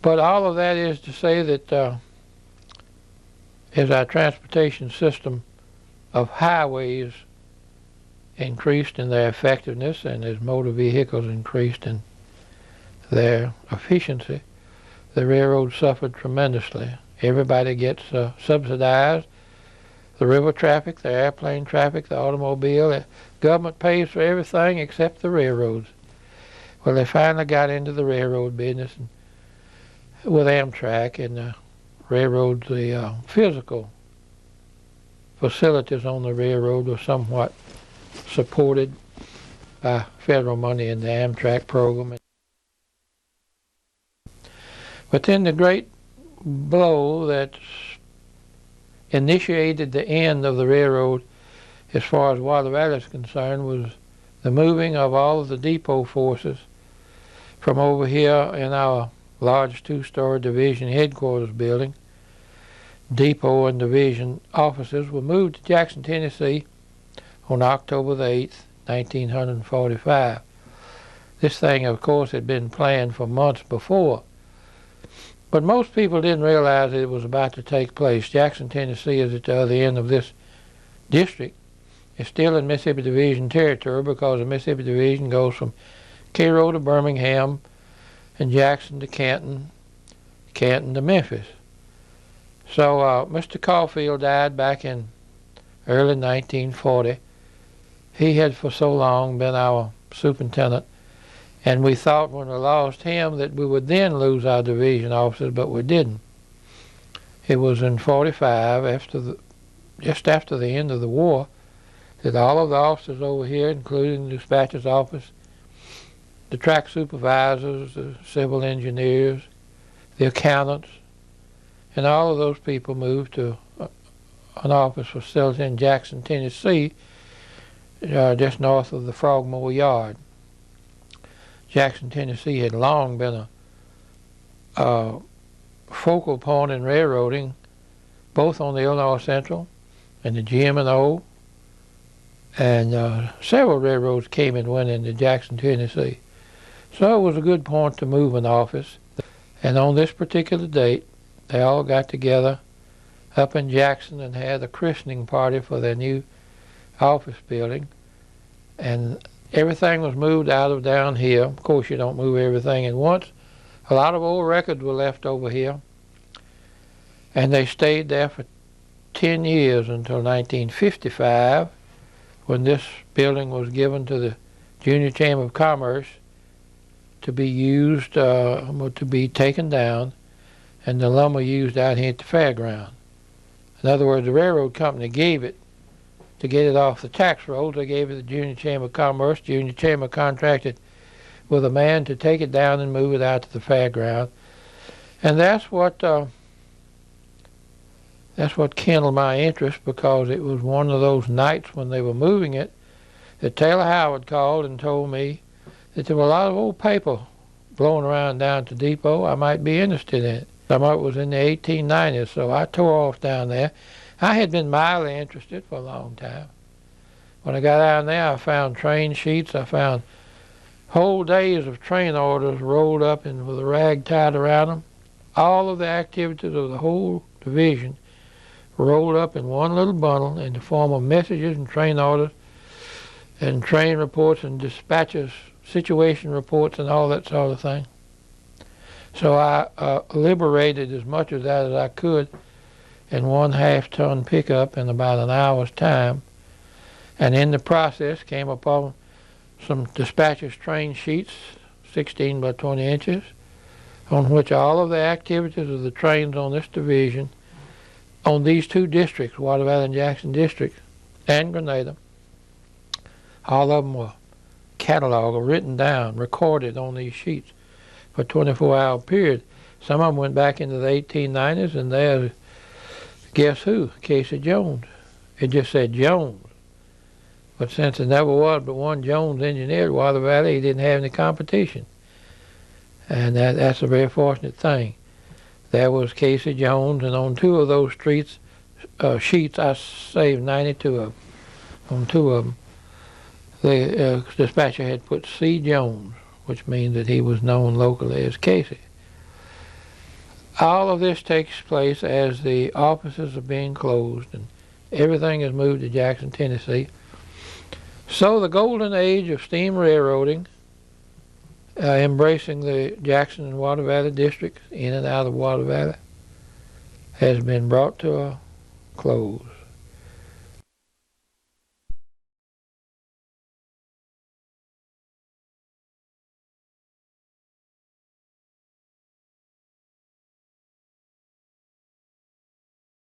But all of that is to say that as our transportation system of highways increased in their effectiveness and as motor vehicles increased in their efficiency, the railroad suffered tremendously. Everybody gets subsidized. The river traffic, the airplane traffic, the automobile, the government pays for everything except the railroads. Well, they finally got into the railroad business with Amtrak, and the railroads, the physical facilities on the railroad were somewhat supported by federal money in the Amtrak program. But then the great blow that initiated the end of the railroad as far as Water Valley is concerned was the moving of all of the depot forces from over here in our large two-story division headquarters building. Depot and division offices were moved to Jackson, Tennessee on October the 8th, 1945. This thing, of course, had been planned for months before. But most people didn't realize that it was about to take place. Jackson, Tennessee is at the other end of this district. It's still in Mississippi Division territory because the Mississippi Division goes from Cairo to Birmingham and Jackson to Canton, Canton to Memphis. So Mr. Caulfield died back in early 1940. He had for so long been our superintendent, and we thought when we lost him that we would then lose our division officers, but we didn't. It was in 45, just after the end of the war, that all of the officers over here, including the dispatcher's office, the track supervisors, the civil engineers, the accountants, and all of those people moved to an office facility in Jackson, Tennessee, just north of the Frogmore Yard. Jackson, Tennessee had long been a focal point in railroading, both on the Illinois Central and the GM&O, and several railroads came and went into Jackson, Tennessee. So it was a good point to move an office. And on this particular date, they all got together up in Jackson and had a christening party for their new office building. And everything was moved out of down here. Of course, you don't move everything at once. A lot of old records were left over here. And they stayed there for 10 years until 1955, when this building was given to the Junior Chamber of Commerce to be used, to be taken down, and the lumber used out here at the fairground. In other words, the railroad company gave it to get it off the tax rolls. They gave it to the Junior Chamber of Commerce. Junior Chamber contracted with a man to take it down and move it out to the fairground. And that's what kindled my interest, because it was one of those nights when they were moving it that Taylor Howard called and told me that there were a lot of old paper blowing around down at the depot. I might be interested in it. Some of it was in the 1890s, so I tore off down there. I had been mildly interested for a long time. When I got down there, I found train sheets. I found whole days of train orders rolled up and with a rag tied around them. All of the activities of the whole division rolled up in one little bundle in the form of messages and train orders and train reports and dispatches, situation reports and all that sort of thing. So I liberated as much of that as I could in 1/2 ton pickup in about an hour's time, and in the process came upon some dispatcher's train sheets, 16 by 20 inches, on which all of the activities of the trains on this division, on these two districts, Water Valley and Jackson District, and Grenada, all of them were cataloged or written down, recorded on these sheets for a 24-hour period. Some of them went back into the 1890s, and there's, guess who? Casey Jones. It just said Jones. But since there never was but one Jones engineer at Water Valley, he didn't have any competition. And that's a very fortunate thing. There was Casey Jones, and on 2 of those sheets, I saved 92 of them. On 2 of them, the dispatcher had put C. Jones, which means that he was known locally as Casey. All of this takes place as the offices are being closed and everything is moved to Jackson, Tennessee. So the golden age of steam railroading, embracing the Jackson and Water Valley districts in and out of Water Valley, has been brought to a close.